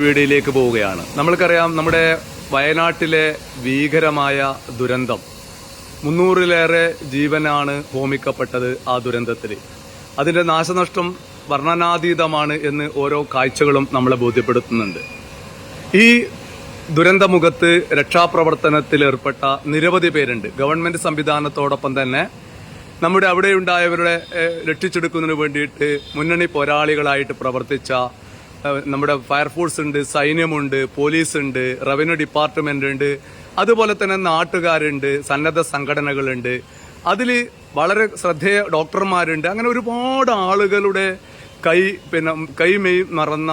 വീഡിയോയിലേക്ക് പോവുകയാണ്. നമ്മൾക്കറിയാം, നമ്മുടെ വയനാട്ടിലെ ഭീകരമായ ദുരന്തം, 300-ലേറെ ജീവനാണ് ഹോമിക്കപ്പെട്ടത്. ആ ദുരന്തത്തിൽ അതിന്റെ നാശനഷ്ടം വർണ്ണനാതീതമാണ് എന്ന് ഓരോ കാഴ്ചകളും നമ്മളെ ബോധ്യപ്പെടുത്തുന്നുണ്ട്. ഈ ദുരന്തമുഖത്ത് രക്ഷാപ്രവർത്തനത്തിൽ ഏർപ്പെട്ട നിരവധി പേരുണ്ട്. ഗവൺമെന്റ് സംവിധാനത്തോടൊപ്പം തന്നെ നമ്മുടെ അവിടെയുണ്ടായവരുടെ രക്ഷിച്ചെടുക്കുന്നതിന് വേണ്ടിയിട്ട് മുന്നണി പോരാളികളായിട്ട് പ്രവർത്തിച്ച നമ്മുടെ ഫയർഫോഴ്സ് ഉണ്ട്, സൈന്യമുണ്ട്, പോലീസുണ്ട്, റവന്യൂ ഡിപ്പാർട്ട്മെന്റ് ഉണ്ട്, അതുപോലെ തന്നെ നാട്ടുകാരുണ്ട്, സന്നദ്ധ സംഘടനകളുണ്ട്, അതിൽ വളരെ ശ്രദ്ധേയ ഡോക്ടർമാരുണ്ട്. അങ്ങനെ ഒരുപാട് ആളുകളുടെ കൈമെയ് മറന്ന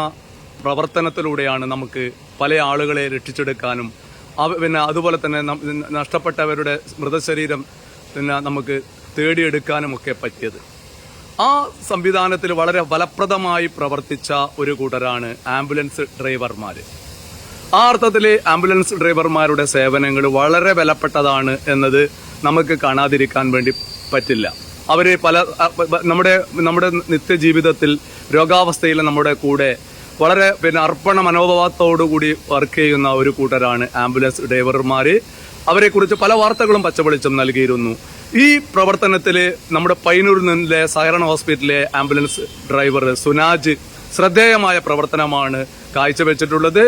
പ്രവർത്തനത്തിലൂടെയാണ് നമുക്ക് പല ആളുകളെ രക്ഷിച്ചെടുക്കാനും അതുപോലെ തന്നെ നഷ്ടപ്പെട്ടവരുടെ മൃതശരീരം നമുക്ക് തേടിയെടുക്കാനും ഒക്കെ പറ്റിയത്. ആ സംവിധാനത്തിൽ വളരെ ഫലപ്രദമായി പ്രവർത്തിച്ച ഒരു കൂട്ടരാണ് ആംബുലൻസ് ഡ്രൈവർമാർ. ആ അർത്ഥത്തിൽ ആംബുലൻസ് ഡ്രൈവർമാരുടെ സേവനങ്ങൾ വളരെ വിലപ്പെട്ടതാണ് എന്നത് നമുക്ക് കാണാതിരിക്കാൻ വേണ്ടി പറ്റില്ല. അവര് നമ്മുടെ നിത്യജീവിതത്തിൽ രോഗാവസ്ഥയിൽ നമ്മുടെ കൂടെ വളരെ അർപ്പണ മനോഭാവത്തോടുകൂടി വർക്ക് ചെയ്യുന്ന ഒരു കൂട്ടരാണ് ആംബുലൻസ് ഡ്രൈവർമാർ. അവരെക്കുറിച്ച് പല വാർത്തകളും പച്ചവെളിച്ചം നൽകിയിരുന്നു. ഈ പ്രവർത്തനത്തിൽ നമ്മുടെ പയ്യന്നൂരിലെ സഹകരണ ഹോസ്പിറ്റലിലെ ആംബുലൻസ് ഡ്രൈവർ സുനാജ് ശ്രദ്ധേയമായ പ്രവർത്തനമാണ് കാഴ്ചവെച്ചിട്ടുള്ളത്.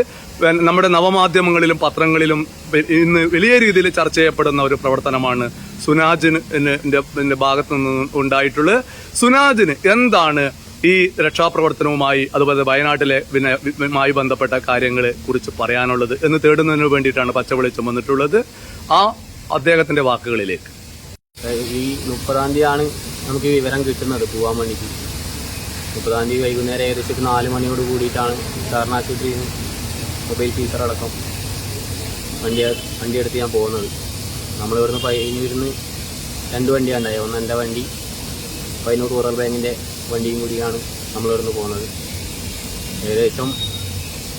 നമ്മുടെ നവമാധ്യമങ്ങളിലും പത്രങ്ങളിലും ഇന്ന് വലിയ രീതിയിൽ ചർച്ച ചെയ്യപ്പെടുന്ന ഒരു പ്രവർത്തനമാണ് സുനാജിന്റെ ഭാഗത്തു നിന്ന് ഉണ്ടായിട്ടുള്ളത്. സുനാജിന് എന്താണ് ഈ രക്ഷാപ്രവർത്തനവുമായി അതുപോലെ വയനാട്ടിലെ ബന്ധപ്പെട്ട കാര്യങ്ങളെ കുറിച്ച് പറയാനുള്ളത് എന്ന് തേടുന്നതിന് വേണ്ടിയിട്ടാണ് പച്ചവെളിച്ചം വന്നിട്ടുള്ളത്. ആ അദ്ദേഹത്തിന്റെ വാക്കുകളിലേക്ക്. ഈ 30-ാം തീയതിയാണ് നമുക്ക് ഈ വിവരം കിട്ടുന്നത് പോകാൻ വേണ്ടിയിട്ട്. 30-ാം തീയതി വൈകുന്നേരം ഏകദേശം 4 മണിയോട് കൂടിയിട്ടാണ് ആശുപത്രിയിൽ നിന്ന് മൊബൈൽ ഫീസർ അടക്കം വണ്ടിയെടുത്ത് ഞാൻ പോകുന്നത്. നമ്മളിവിടുന്ന് പയ്യന്നൂരിൽ 2 വണ്ടിയാണ് ഉണ്ടായത്. ഒന്ന് എൻ്റെ വണ്ടി, പയ്യന്നൂർ റൂറൽ ബാങ്കിൻ്റെ വണ്ടിയും കൂടിയാണ് നമ്മളിവിടുന്ന് പോകുന്നത്. ഏകദേശം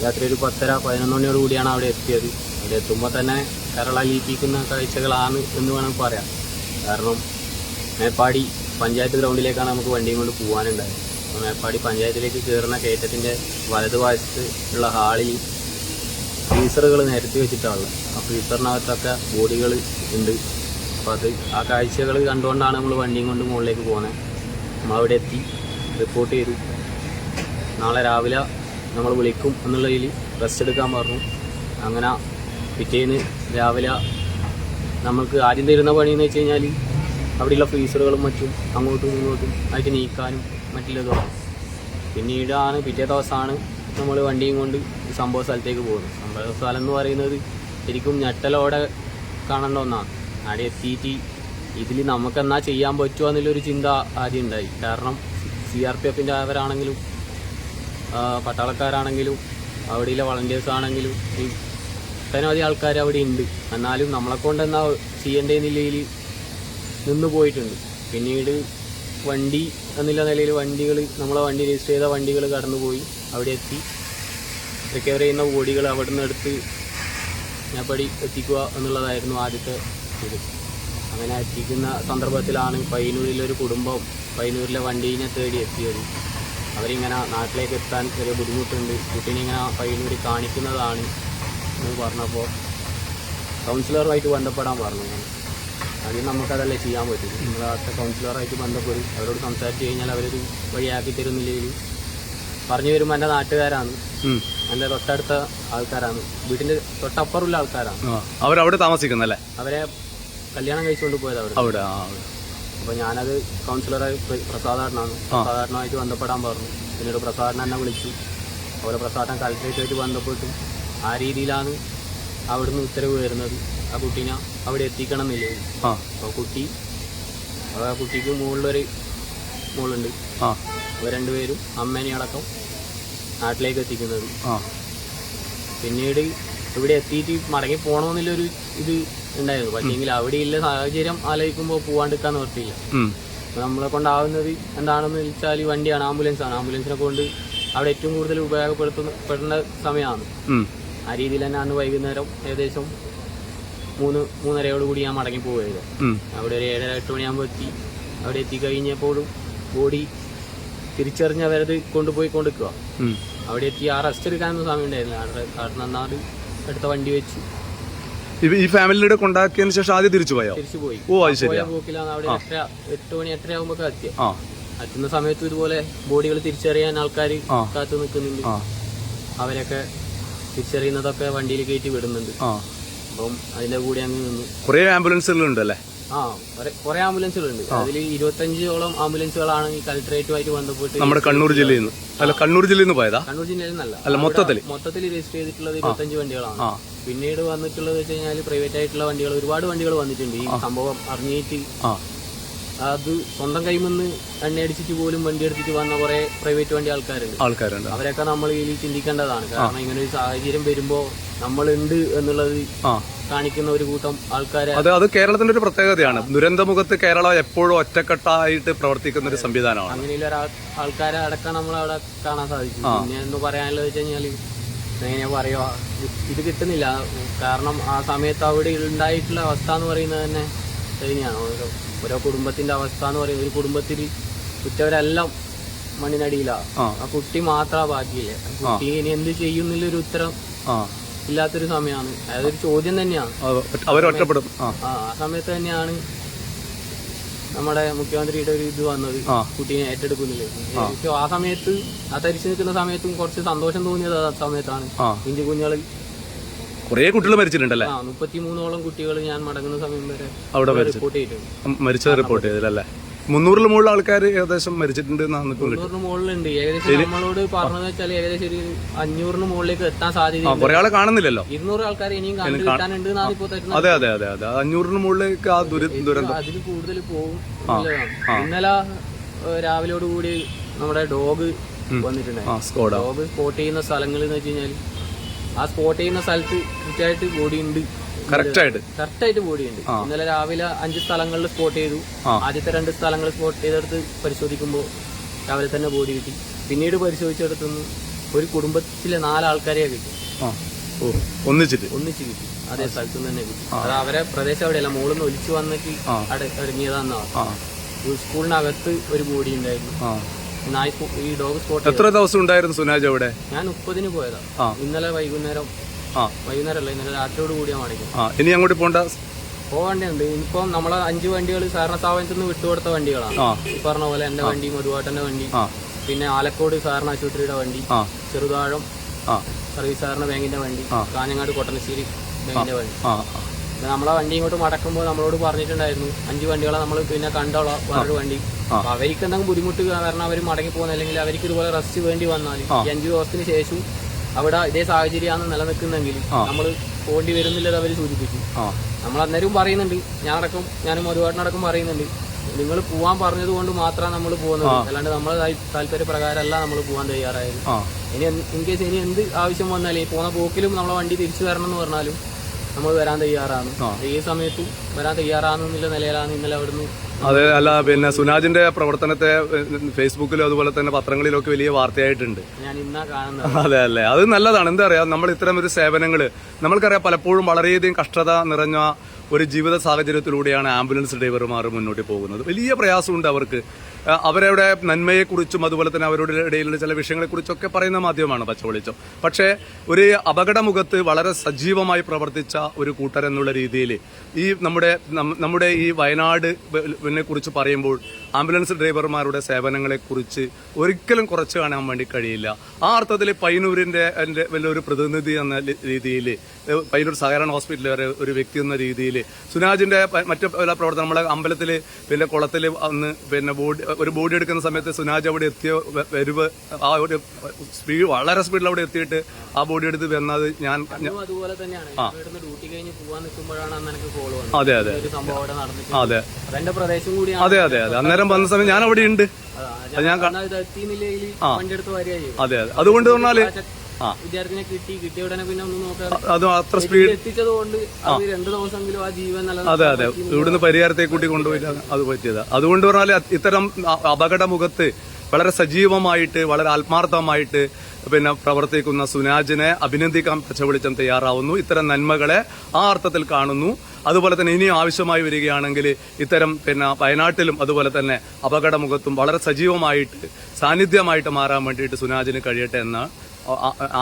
രാത്രി ഒരു 10:30-11 മണിയോട് കൂടിയാണ് അവിടെ എത്തിയത്. അവിടെ എത്തുമ്പോൾ തന്നെ കരളലിയിപ്പിക്കുന്ന കാഴ്ചകളാണ് എന്ന് വേണം പറയാം. കാരണം മേപ്പാടി പഞ്ചായത്ത് ഗ്രൗണ്ടിലേക്കാണ് നമുക്ക് വണ്ടിയും കൊണ്ട് പോകാനുണ്ടായത്. അപ്പോൾ മേപ്പാടി പഞ്ചായത്തിലേക്ക് കയറുന്ന കയറ്റത്തിൻ്റെ വലതുവശത്ത് ഉള്ള ഹാളിൽ ഫ്രീസറുകൾ നിരത്തി വെച്ചിട്ടാണ്. ആ ഫ്രീസറിനകത്തൊക്കെ ബോഡികൾ ഉണ്ട്. അപ്പോൾ ആ കാഴ്ചകൾ കണ്ടുകൊണ്ടാണ് നമ്മൾ വണ്ടിയും കൊണ്ട് മുകളിലേക്ക് പോകുന്നത്. നമ്മളവിടെ എത്തി റിപ്പോർട്ട് ചെയ്തു. നാളെ രാവിലെ നമ്മൾ വിളിക്കും എന്നുള്ളതിൽ റെസ്റ്റ് എടുക്കാൻ പറഞ്ഞു. അങ്ങനെ പിറ്റേന്ന് രാവിലെ നമ്മൾക്ക് ആദ്യം തരുന്ന പണിയെന്ന് വെച്ച് കഴിഞ്ഞാൽ അവിടെയുള്ള ഫ്രീസറുകളും മറ്റും അങ്ങോട്ടും ഇങ്ങോട്ടും ആയിട്ട് നീക്കാനും മറ്റുള്ളതും. പിന്നീടാണ് പിറ്റേ ദിവസമാണ് നമ്മൾ വണ്ടിയും കൊണ്ട് ഈ സംഭവ സ്ഥലത്തേക്ക് പോകുന്നത്. സംഭവ സ്ഥലം എന്ന് പറയുന്നത് ശരിക്കും ഞെട്ടലോടെ കാണേണ്ട ഒന്നാണ്. അവിടെ എത്തിയിട്ട് ഇതിൽ നമുക്കെന്നാ ചെയ്യാൻ പറ്റുമോ എന്നുള്ളൊരു ചിന്ത ആദ്യം ഉണ്ടായി. കാരണം CRPFൻ്റെ അവരാണെങ്കിലും പട്ടാളക്കാരാണെങ്കിലും അവിടെയുള്ള വളണ്ടിയേഴ്സ് ആണെങ്കിലും ഒട്ടനവധി ആൾക്കാർ അവിടെ ഉണ്ട്. എന്നാലും നമ്മളെക്കൊണ്ട് എന്നാ ചെയ്യേണ്ട നിലയിൽ നിന്ന് പോയിട്ടുണ്ട്. പിന്നീട് വണ്ടി എന്നുള്ള നിലയിൽ നമ്മളെ വണ്ടി രജിസ്റ്റർ ചെയ്ത വണ്ടികൾ കടന്നുപോയി അവിടെ എത്തി റിക്കവർ ചെയ്യുന്ന ബോഡികൾ അവിടെ നിന്ന് എടുത്ത് മേപ്പാടി എത്തിക്കുക എന്നുള്ളതായിരുന്നു ആദ്യത്തെ ഇത്. അങ്ങനെ എത്തിക്കുന്ന സന്ദർഭത്തിലാണ് പയ്യന്നൂരിലൊരു കുടുംബം പയ്യന്നൂരിലെ വണ്ടീനെ തേടി എത്തിയത്. അവരിങ്ങനെ നാട്ടിലേക്ക് എത്താൻ ചെറിയ ബുദ്ധിമുട്ടുണ്ട്, കുട്ടീനെ ഇങ്ങനെ പയ്യന്നൂർ കാണിക്കുന്നതാണ് എന്ന് പറഞ്ഞപ്പോൾ കൗൺസിലറുമായിട്ട് ബന്ധപ്പെടാൻ പറഞ്ഞു. ആദ്യം നമുക്കതല്ലേ ചെയ്യാൻ പറ്റും. നമ്മൾ അടുത്ത കൗൺസിലറായിട്ട് ബന്ധപ്പെടും, അവരോട് സംസാരിച്ച് കഴിഞ്ഞാൽ അവരൊരു വഴിയാക്കി തരുന്നില്ലെങ്കിൽ പറഞ്ഞു വരുമ്പോൾ എൻ്റെ നാട്ടുകാരാണ്, എൻ്റെ തൊട്ടടുത്ത ആൾക്കാരാണ്, വീട്ടിൻ്റെ തൊട്ടപ്പുറമുള്ള ആൾക്കാരാണ്. അവരവിടെ താമസിക്കുന്നല്ലേ? അവരെ കല്യാണം കഴിച്ചുകൊണ്ട് പോയത് അവിടെ. അപ്പോൾ ഞാനത് കൗൺസിലറായി പ്രസാദാടനായിട്ട് ബന്ധപ്പെടാൻ പറഞ്ഞു. പിന്നീട് പ്രസാദൻ എന്നെ വിളിച്ചു. അതുപോലെ പ്രസാദൻ കളക്ടറേറ്റുമായിട്ട് ബന്ധപ്പെട്ടു. ആ രീതിയിലാണ് അവിടുന്ന് ഉത്തരവ് വരുന്നത്. ആ കുട്ടീനെ അവിടെ എത്തിക്കണം എന്നില്ലേ. അപ്പോൾ ആ കുട്ടിക്ക് മുകളിലൊരു മോളുണ്ട്. അവർ 2 പേരും അമ്മേനെ അടക്കം നാട്ടിലേക്ക് എത്തിക്കുന്നത്. പിന്നീട് ഇവിടെ എത്തിയിട്ട് മടങ്ങി പോകണമെന്നുള്ളൊരു ഇത് ഉണ്ടായിരുന്നു. പക്ഷേങ്കിൽ അവിടെയുള്ള സാഹചര്യം ആലോചിക്കുമ്പോൾ പോവാണ്ടിരിക്കാൻ നിർത്തിയില്ല. നമ്മളെ കൊണ്ടാവുന്നത് എന്താണെന്ന് വെച്ചാൽ വണ്ടിയാണ്, ആംബുലൻസാണ്. ആംബുലൻസിനെ കൊണ്ട് അവിടെ ഏറ്റവും കൂടുതൽ ഉപയോഗപ്പെടുത്തേണ്ട സമയമാണ്. ആ രീതിയിൽ തന്നെ അന്ന് വൈകുന്നേരം ഏകദേശം 3:30 കൂടി ഞാൻ മടങ്ങി പോവുകയായിരുന്നു. അവിടെ ഒരു 7-8 മണിയാകുമ്പോൾ എത്തി. അവിടെ എത്തിക്കഴിഞ്ഞപ്പോഴും ബോഡി തിരിച്ചറിഞ്ഞവരത് കൊണ്ടുപോയി കൊണ്ടിരിക്കുക. അവിടെ എത്തി ആ റെസ്റ്റ് എടുക്കാനൊന്നും സമയം ഉണ്ടായിരുന്നില്ല. അവിടെ നന്നാട് അടുത്ത വണ്ടി വെച്ച് ഈ ഫാമിലിയുടെ കൊണ്ടാക്കിയതിന് ശേഷം ആദ്യം തിരിച്ചു പോയോ? തിരിച്ചു പോയി. ഓ അത് ശരി. പോയ പോക്കിലാണ് അവിടെ 8 മണി 8:30 ആകുമ്പോൾ എത്തുന്ന സമയത്ത് ഇതുപോലെ ബോഡികൾ തിരിച്ചറിയാൻ ആൾക്കാർ കാത്തു നിൽക്കുന്നുണ്ട്. അവരൊക്കെ തിരിച്ചറിയുന്നതൊക്കെ വണ്ടിയിൽ കയറ്റി വിടുന്നുണ്ട്. അപ്പം അതിന്റെ കൂടെ അങ്ങ് നിന്നു. കുറെ ആംബുലൻസുകളുണ്ട് അല്ലേ? കുറെ ആംബുലൻസുകളുണ്ട്. അതിൽ 25ഓളം ആംബുലൻസുകളാണ് ഈ കളക്ടറേറ്റുമായിട്ട് ബന്ധപ്പെട്ട് നമ്മുടെ കണ്ണൂർ ജില്ലയിൽ നിന്ന്. അല്ല, കണ്ണൂർ ജില്ലയിൽ നിന്ന് പോയതാ? കണ്ണൂർ ജില്ലയിൽ നിന്നല്ല, അല്ല, മൊത്തത്തിൽ രജിസ്റ്റർ ചെയ്തിട്ടുള്ളത് 25 വണ്ടികളാണ്. പിന്നീട് വന്നിട്ടുള്ളത് വെച്ച് കഴിഞ്ഞാൽ പ്രൈവറ്റ് ആയിട്ടുള്ള വണ്ടികൾ ഒരുപാട് വണ്ടികൾ വന്നിട്ടുണ്ട്. ഈ സംഭവം അറിഞ്ഞിട്ട് അത് സ്വന്തം കൈമെന്ന് എണ്ണയടിച്ചിട്ട് പോലും വണ്ടി എടുത്തിട്ട് വന്ന കുറെ പ്രൈവറ്റ് വണ്ടി ആൾക്കാരുണ്ട്. അവരൊക്കെ നമ്മൾ ഇതിൽ ചിന്തിക്കേണ്ടതാണ്. കാരണം ഇങ്ങനെ ഒരു സാഹചര്യം വരുമ്പോ നമ്മളുണ്ട് എന്നുള്ളത് കാണിക്കുന്ന ഒരു കൂട്ടം ആൾക്കാരെ. അത് കേരളത്തിന്റെ ഒരു പ്രത്യേകതയാണ്. ദുരന്തമുഖത്ത് കേരളം എപ്പോഴും ഒറ്റക്കെട്ടായിട്ട് പ്രവർത്തിക്കുന്ന ഒരു സംവിധാനമാണ്. അങ്ങനെയുള്ള ആൾക്കാരെ അടക്കം നമ്മളവിടെ കാണാൻ സാധിക്കും. പിന്നെ എന്ന് പറയാനുള്ളത് വെച്ച് കഴിഞ്ഞാല് എങ്ങനെയാ പറയുക, ഇത് കിട്ടുന്നില്ല. കാരണം ആ സമയത്ത് അവിടെ ഉണ്ടായിട്ടുള്ള അവസ്ഥ എന്ന് പറയുന്നത് തന്നെ ശരിയാണ്. ഓരോ കുടുംബത്തിന്റെ അവസ്ഥ എന്ന് പറയുന്നത്, ഒരു കുടുംബത്തിൽ ഉറ്റവരെല്ലാം മണ്ണിനടിയിലാണ്. ആ കുട്ടി മാത്രമാ ബാക്കിയില്ലേ. കുട്ടി ഇനി എന്ത് ചെയ്യുന്നില്ലൊരു ഉത്തരം ഇല്ലാത്തൊരു സമയമാണ്. അതൊരു ചോദ്യം തന്നെയാണ്. ആ സമയത്ത് തന്നെയാണ് നമ്മുടെ മുഖ്യമന്ത്രിയുടെ ഒരു ഇത് വന്നത്, കുട്ടീനെ ഏറ്റെടുക്കുന്നില്ല. ആ സമയത്ത് ആ തരിച്ചു നിൽക്കുന്ന സമയത്തും കുറച്ച് സന്തോഷം തോന്നിയത് ആ സമയത്താണ്. പിഞ്ചു കുഞ്ഞുകൾ കുറെ കുട്ടികൾ മരിച്ചിട്ടുണ്ടല്ലേ? 33ഓളം കുട്ടികൾ ഞാൻ മടങ്ങുന്ന സമയം വരെ അവിടെ റിപ്പോർട്ട് ചെയ്തിട്ടുണ്ട്. മരിച്ചത് റിപ്പോർട്ട് ചെയ്തില്ലല്ലേ? 300-ൽ മുകളിൽ ആൾക്കാർ ഏകദേശം മരിച്ചിട്ടുണ്ട്. 300-ന് മുകളിലുണ്ട്. ഏകദേശം നമ്മളോട് പറഞ്ഞതെന്ന് വെച്ചാൽ ഏകദേശം ഒരു 500-ന് മുകളിലേക്ക് എത്താൻ സാധ്യത. കുറെ ആളെ കാണുന്നില്ലല്ലോ. 200 ആൾക്കാർ ഇനിയും കണ്ടു കിട്ടാനുണ്ട് എന്നാണ് ഇപ്പോൾ തരുന്നത്. അതെ 500-ന് മുകളിലേക്ക് ആ ദുരന്തം അതിൽ കൂടുതൽ പോകും. ഇന്നലെ രാവിലെയോടുകൂടി നമ്മുടെ ഡോഗ് വന്നിട്ടുണ്ടായിരുന്നു. ഡോഗ് സ്പോട്ട് ചെയ്യുന്ന സ്ഥലങ്ങളിൽ എന്ന് വെച്ച് കഴിഞ്ഞാൽ ആ സ്പോട്ട് ചെയ്യുന്ന സ്ഥലത്ത് കൃത്യമായിട്ട് ബോഡി ഉണ്ട്. കറക്റ്റായിട്ട് ബോഡി ഉണ്ട്. ഇന്നലെ രാവിലെ 5 സ്ഥലങ്ങളിൽ സ്പോട്ട് ചെയ്തു. ആദ്യത്തെ 2 സ്ഥലങ്ങൾ സ്പോട്ട് ചെയ്തെടുത്ത് പരിശോധിക്കുമ്പോൾ രാവിലെ തന്നെ ബോഡി കിട്ടി. പിന്നീട് പരിശോധിച്ചെടുത്തുനിന്ന് ഒരു കുടുംബത്തിലെ 4 ആൾക്കാരെ കിട്ടി. ഒന്നിച്ച് കിട്ടി. അതേ സ്ഥലത്തു നിന്ന് തന്നെ കിട്ടി. അത് അവരെ പ്രദേശം അവിടെയല്ല, മോളിൽ നിന്ന് ഒലിച്ചു വന്നിട്ട് ഇറങ്ങിയതാന്നാണ്. സ്കൂളിനകത്ത് ഒരു ബോഡി ഉണ്ടായിരുന്നു. ഈ ഡോഗ് സ്പോട്ട്. എത്ര ദിവസം ഉണ്ടായിരുന്നു സുനാജ് അവിടെ? ഞാൻ 30-ന് പോയതാ. ഇന്നലെ വൈകുന്നേരമല്ല, ഇന്നലെ രാത്രിയോട് കൂടിയാ മടങ്ങി. ഇനി അങ്ങോട്ട് പോകേണ്ടതുണ്ട്. ഇനിയിപ്പം നമ്മളെ 5 വണ്ടികൾ സഹകരണ സ്ഥാപനത്തിൽ നിന്ന് വിട്ടുകൊടുത്ത വണ്ടികളാണ്. ഈ പറഞ്ഞ പോലെ എന്റെ വണ്ടി, മധുവാട്ടന്റെ വണ്ടി, പിന്നെ ആലക്കോട് സഹകരണ ആശുപത്രിയുടെ വണ്ടി, ചെറുതാഴം സർവീസ് സഹകരണ ബാങ്കിന്റെ വണ്ടി, കാഞ്ഞങ്ങാട് കൊട്ടനശ്ശേരി ബാങ്കിന്റെ വണ്ടി. നമ്മളെ വണ്ടി ഇങ്ങോട്ട് മടക്കുമ്പോൾ നമ്മളോട് പറഞ്ഞിട്ടുണ്ടായിരുന്നു 5 വണ്ടികളെ നമ്മൾ പിന്നെ കണ്ടോളാം, വേറൊരു വണ്ടി. അപ്പൊ അവർക്ക് എന്തെങ്കിലും ബുദ്ധിമുട്ട് കാരണം അവർ മടങ്ങി പോകുന്ന, അല്ലെങ്കിൽ അവർക്ക് ഇതുപോലെ റെസ്റ്റ് വേണ്ടി വന്നാൽ 5 ദിവസത്തിന് ശേഷം അവിടെ ഇതേ സാഹചര്യമാണ് നിലനിൽക്കുന്നെങ്കിൽ നമ്മൾ പോകേണ്ടി വരുന്നില്ലത് അവർ സൂചിപ്പിച്ചു. നമ്മൾ അന്നേരവും പറയുന്നുണ്ട്, ഞാനും ഒരുപാടിനടക്കം പറയുന്നുണ്ട്, നിങ്ങൾ പോവാൻ പറഞ്ഞത് കൊണ്ട് മാത്രമാണ് നമ്മൾ പോകുന്നത്, അല്ലാണ്ട് നമ്മളെ താല്പര്യ പ്രകാരമല്ല നമ്മൾ പോകാൻ തയ്യാറായത്. ഇനി ഇൻ കേസ് ഇനി എന്ത് ആവശ്യം വന്നാലും പോകുന്ന പോക്കിലും നമ്മളെ വണ്ടി തിരിച്ചു വരണം എന്ന് പറഞ്ഞാലും നമ്മൾ വരാൻ തയ്യാറാണ്. ഈ സമയത്തും വരാൻ തയ്യാറാണെന്നുള്ള നിലയിലാണ് ഇന്നലെ അവിടുന്ന്. അതെ, അല്ല പിന്നെ സുനാജിന്റെ പ്രവർത്തനത്തെ ഫേസ്ബുക്കിലും അതുപോലെ തന്നെ പത്രങ്ങളിലൊക്കെ വലിയ വാർത്തയായിട്ടുണ്ട്. ഞാൻ ഇന്നാ കാണുന്നത്. അതെ, അത് നല്ലതാണ്. എന്താ പറയാ, നമ്മൾ ഇത്തരം ഒരു സേവനങ്ങള് നമ്മൾക്കറിയാം, പലപ്പോഴും വളരെയധികം കഷ്ടത നിറഞ്ഞ ഒരു ജീവിത സാഹചര്യത്തിലൂടെയാണ് ആംബുലൻസ് ഡ്രൈവർമാർ മുന്നോട്ട് പോകുന്നത്. വലിയ പ്രയാസമുണ്ട് അവർക്ക്. അവരുടെ നന്മയെക്കുറിച്ചും അതുപോലെ തന്നെ അവരുടെ ഇടയിലുള്ള ചില വിഷയങ്ങളെക്കുറിച്ചൊക്കെ പറയുന്ന മാധ്യമമാണ് പച്ചവെളിച്ചം. പക്ഷേ ഒരു അപകടമുഖത്ത് വളരെ സജീവമായി പ്രവർത്തിച്ച ഒരു കൂട്ടരെന്നുള്ള രീതിയിൽ ഈ നമ്മുടെ ഈ വയനാടിനെ കുറിച്ച് പറയുമ്പോൾ ആംബുലൻസ് ഡ്രൈവർമാരുടെ സേവനങ്ങളെക്കുറിച്ച് ഒരിക്കലും കുറച്ച് കാണാൻ വേണ്ടി കഴിയില്ല. ആ അർത്ഥത്തിൽ പയ്യന്നൂരിന്റെ വലിയൊരു പ്രതിനിധി എന്ന രീതിയിൽ, പയ്യന്നൂർ സഹകരണ ഹോസ്പിറ്റലിലെ ഒരു വ്യക്തി എന്ന രീതിയിൽ സുനാജിന്റെ മറ്റു പല പ്രവർത്തനം, നമ്മളെ അമ്പലത്തിൽ പിന്നെ കുളത്തിൽ അന്ന് പിന്നെ ഒരു ബോഡി എടുക്കുന്ന സമയത്ത് സുനാജ് അവിടെ എത്തിയ വരവ്, ആ ഒരു സ്പീഡ്, വളരെ സ്പീഡിൽ അവിടെ എത്തിയിട്ട് ആ ബോഡി എടുത്ത് വന്നത് ഞാൻ അതുപോലെ തന്നെയാണ്. ഡ്യൂട്ടി കഴിഞ്ഞ് പോകാൻ നിൽക്കുമ്പോഴാണ് എനിക്ക് കോൾ വന്നത്. അതെ അന്നേരം വന്ന സമയം ഞാൻ അവിടെ ഉണ്ട്. അതുകൊണ്ട് പറഞ്ഞാല് വിദ്യാർത്ഥിനെ കിട്ടിയ ഉടനെ പിന്നെ ഒന്നും നോക്കാതെ അത് അത്ര സ്പീഡ് എത്തിച്ചത് കൊണ്ട് 2 ദിവസമെങ്കിലും ആ ജീവൻ അതെ ഇവിടുന്ന് പരിഹാരത്തെ കൂട്ടി കൊണ്ടുപോയില്ല അത് പറ്റിയത്. അതുകൊണ്ട് പറഞ്ഞാല് ഇത്തരം അപകടമുഖത്ത് വളരെ സജീവമായിട്ട് വളരെ ആത്മാർത്ഥമായിട്ട് പിന്നെ പ്രവർത്തിക്കുന്ന സുനാജിനെ അഭിനന്ദിക്കാൻ പച്ചവെളിച്ചം തയ്യാറാവുന്നു. ഇത്തരം നന്മകളെ ആ അർത്ഥത്തിൽ കാണുന്നു. അതുപോലെ തന്നെ ഇനിയും ആവശ്യമായി വരികയാണെങ്കിൽ ഇത്തരം പിന്നെ വയനാട്ടിലും അതുപോലെ തന്നെ അപകടമുഖത്തും വളരെ സജീവമായിട്ട് സാന്നിധ്യമായിട്ട് മാറാൻ വേണ്ടിയിട്ട് സുനാജിന് കഴിയട്ടെ എന്ന്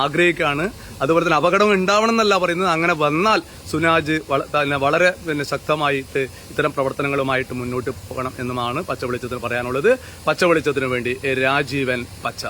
ആഗ്രഹിക്കുകയാണ്. അതുപോലെ തന്നെ അപകടം ഉണ്ടാവണം എന്നല്ല പറയുന്നത്, അങ്ങനെ വന്നാൽ സുനാജ് വളരെ ശക്തമായിട്ട് ഇത്തരം പ്രവർത്തനങ്ങളുമായിട്ട് മുന്നോട്ട് പോകണം എന്നുമാണ് പച്ച വെളിച്ചത്തിന് പറയാനുള്ളത്. പച്ച വെളിച്ചത്തിന് വേണ്ടി രാജീവൻ പച്ച.